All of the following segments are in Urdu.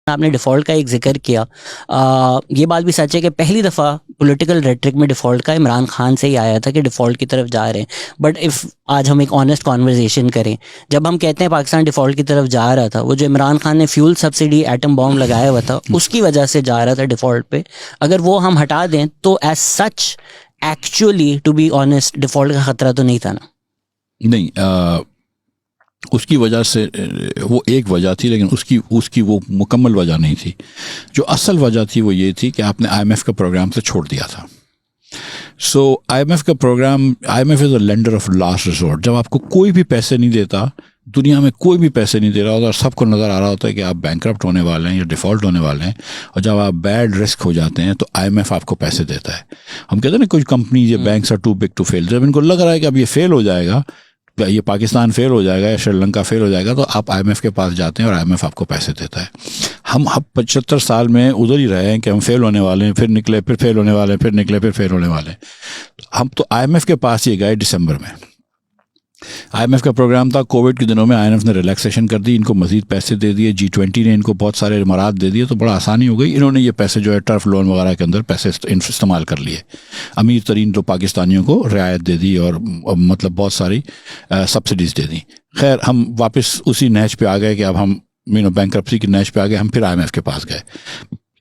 آپ نے ڈیفالٹ کا ایک ذکر کیا, یہ بات بھی سچ ہے کہ پہلی دفعہ پولیٹیکل ریٹرک میں ڈیفالٹ کا عمران خان سے ہی آیا تھا کہ ڈیفالٹ کی طرف جا رہے ہیں. بٹ اف آج ہم ایک آنیسٹ کانورزیشن کریں, جب ہم کہتے ہیں پاکستان ڈیفالٹ کی طرف جا رہا تھا, وہ جو عمران خان نے فیول سبسڈی ایٹم بام لگایا ہوا تھا اس کی وجہ سے جا رہا تھا ڈیفالٹ پہ. اگر وہ ہم ہٹا دیں تو as such actually to be honest default کا خطرہ تو نہیں تھا نا. نہیں, اس کی وجہ سے وہ ایک وجہ تھی, لیکن اس کی وہ مکمل وجہ نہیں تھی. جو اصل وجہ تھی وہ یہ تھی کہ آپ نے آئی ایم ایف کا پروگرام سے چھوڑ دیا تھا. سو آئی ایم ایف کا program, I M F is a lender of last resort. جب آپ کو کوئی بھی پیسے نہیں دیتا, دنیا میں کوئی بھی پیسے نہیں دے رہا ہوتا اور سب کو نظر آ رہا ہوتا ہے کہ آپ بینکرپٹ ہونے والے ہیں یا ڈیفالٹ ہونے والے ہیں, اور جب آپ بیڈ رسک ہو جاتے ہیں تو آئی ایم ایف آپ کو پیسے دیتا ہے. ہم کہتے ہیں نا کچھ کمپنیز یا banks are too big to fail. جب ان کو لگ رہا ہے کہ اب یہ فیل ہو جائے گا, یہ پاکستان فیل ہو جائے گا یا سری لنکا فیل ہو جائے گا, تو آپ آئی ایم ایف کے پاس جاتے ہیں اور آئی ایم ایف آپ کو پیسے دیتا ہے. ہم 75 سال میں ادھر ہی رہے ہیں کہ ہم فیل ہونے والے ہیں, پھر نکلے, پھر فیل ہونے والے ہیں, پھر نکلے, پھر فیل ہونے والے ہیں. ہم تو آئی ایم ایف کے پاس ہی گئے دسمبر میں. آئی ایم ایف کا پروگرام تھا, کووڈ کے دنوں میں آئی ایم ایف نے ریلیکسیشن کر دی, ان کو مزید پیسے دے دیے, G20 نے ان کو بہت سارے امارات دے دیے, تو بڑا آسانی ہو گئی. انہوں نے یہ پیسے جو ہے ٹرف لون وغیرہ کے اندر پیسے استعمال کر لیے. امیر ترین تو پاکستانیوں کو رعایت دے دی اور مطلب بہت ساری سبسڈیز دے دی. خیر, ہم واپس اسی نہج پہ آ گئے کہ اب ہم بینکرپسی کی نہج پہ آ گئے. ہم پھر آئی ایم ایف کے پاس گئے.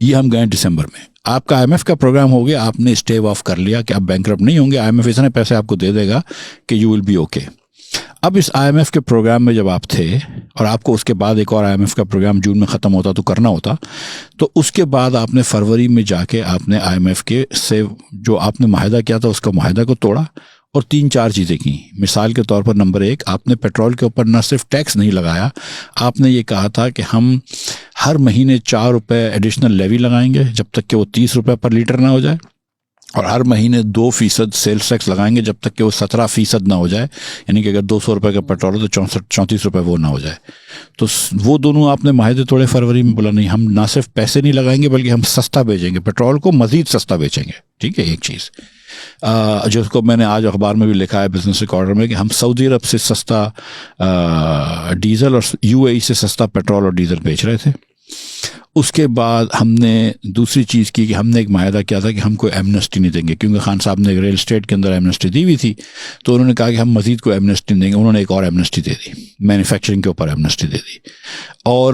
یہ ہم گئے دسمبر میں. آپ کا آئی ایم ایف کا پروگرام ہو گیا, آپ نے اسٹیو آف کر لیا کہ آپ بینکرپٹ نہیں ہوں گے, آئی ایم ایف اتنے پیسے آپ کو دے دے گا کہ یو ول بی اوکے. اب اس آئی ایم ایف کے پروگرام میں جب آپ تھے اور آپ کو اس کے بعد ایک اور آئی ایم ایف کا پروگرام جون میں ختم ہوتا تو کرنا ہوتا, تو اس کے بعد آپ نے فروری میں جا کے آپ نے آئی ایم ایف کے سے جو آپ نے معاہدہ کیا تھا اس کا معاہدہ کو توڑا اور 3-4 چیزیں کی. مثال کے طور پر نمبر 1, آپ نے پیٹرول کے اوپر نہ صرف ٹیکس نہیں لگایا, آپ نے یہ کہا تھا کہ ہم ہر مہینے 4 روپے ایڈیشنل لیوی لگائیں گے جب تک کہ وہ 30 روپے پر لیٹر نہ ہو جائے, اور ہر مہینے 2% سیلس ٹیکس لگائیں گے جب تک کہ وہ 17% نہ ہو جائے. یعنی کہ اگر 200 روپے کا پیٹرول ہے تو 34 روپے وہ نہ ہو جائے. تو وہ دونوں آپ نے معاہدے توڑے فروری میں. بولا نہیں, ہم نہ صرف پیسے نہیں لگائیں گے بلکہ ہم سستا بیچیں گے, پیٹرول کو مزید سستا بیچیں گے. ٹھیک ہے, ایک چیز جس کو میں نے آج اخبار میں بھی لکھا ہے بزنس ریکارڈر میں, کہ ہم سعودی عرب سے سستا ڈیزل اور UAE سے سستا پیٹرول اور ڈیزل بیچ رہے تھے. اس کے بعد ہم نے دوسری چیز کی کہ ہم نے ایک معاہدہ کیا تھا کہ ہم کوئی ایمنسٹی نہیں دیں گے, کیونکہ خان صاحب نے ریل اسٹیٹ کے اندر ایمنسٹی دی ہوئی تھی, تو انہوں نے کہا کہ ہم مزید کوئی ایمنسٹی نہیں دیں گے. انہوں نے ایک اور ایمنسٹی دے دی, مینوفیکچرنگ کے اوپر ایمنسٹی دے دی. اور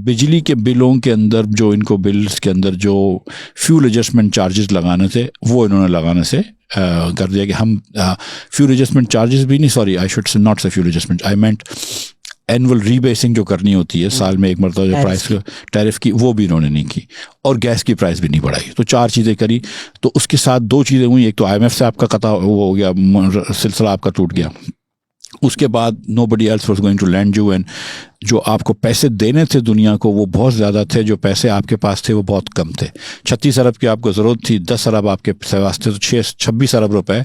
بجلی کے بلوں کے اندر جو ان کو بلز کے اندر جو فیول ایڈجسٹمنٹ چارجز لگانے تھے وہ انہوں نے لگانے سے کر دیا کہ ہم فیول ایڈجسٹمنٹ چارجز بھی نہیں, sorry I should say not say fuel adjustment, I meant annual rebasing جو کرنی ہوتی ہے سال میں ایک مرتبہ جو پرائس ٹیرف کی, وہ بھی انہوں نے نہیں کی, اور گیس کی پرائس بھی نہیں بڑھائی. تو 4 چیزیں کری. تو اس کے ساتھ 2 چیزیں ہوئیں, ایک تو آئی ایم ایف سے آپ کا قطع وہ ہو گیا, سلسلہ آپ کا ٹوٹ گیا. اس کے بعد nobody else was going to land you, and جو آپ کو پیسے دینے تھے دنیا کو وہ بہت زیادہ تھے, جو پیسے آپ کے پاس تھے وہ بہت کم تھے. 36 ارب کی آپ کو ضرورت تھی, 10 ارب آپ کے واسطے تو 26 ارب روپے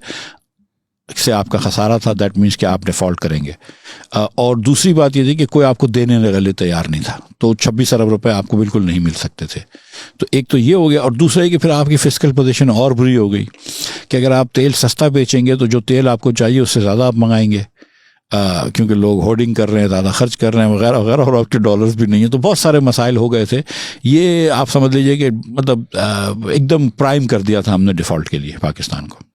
سے آپ کا خسارہ تھا. دیٹ مینس کہ آپ ڈیفالٹ کریں گے. اور دوسری بات یہ تھی کہ کوئی آپ کو دینے لگے تیار نہیں تھا, تو 26 ارب روپے آپ کو بالکل نہیں مل سکتے تھے. تو ایک تو یہ ہو گیا, اور دوسرا یہ کہ پھر آپ کی فسکل پوزیشن اور بری ہو گئی کہ اگر آپ تیل سستا بیچیں گے تو جو تیل آپ کو چاہیے اس سے زیادہ آپ منگائیں گے, کیونکہ لوگ ہورڈنگ کر رہے ہیں, زیادہ خرچ کر رہے ہیں وغیرہ وغیرہ, اور آپ کے ڈالرز بھی نہیں ہیں. تو بہت سارے مسائل ہو گئے تھے. یہ آپ سمجھ لیجئے کہ مطلب ایک دم پرائم کر دیا تھا ہم نے ڈیفالٹ کے لیے پاکستان کو.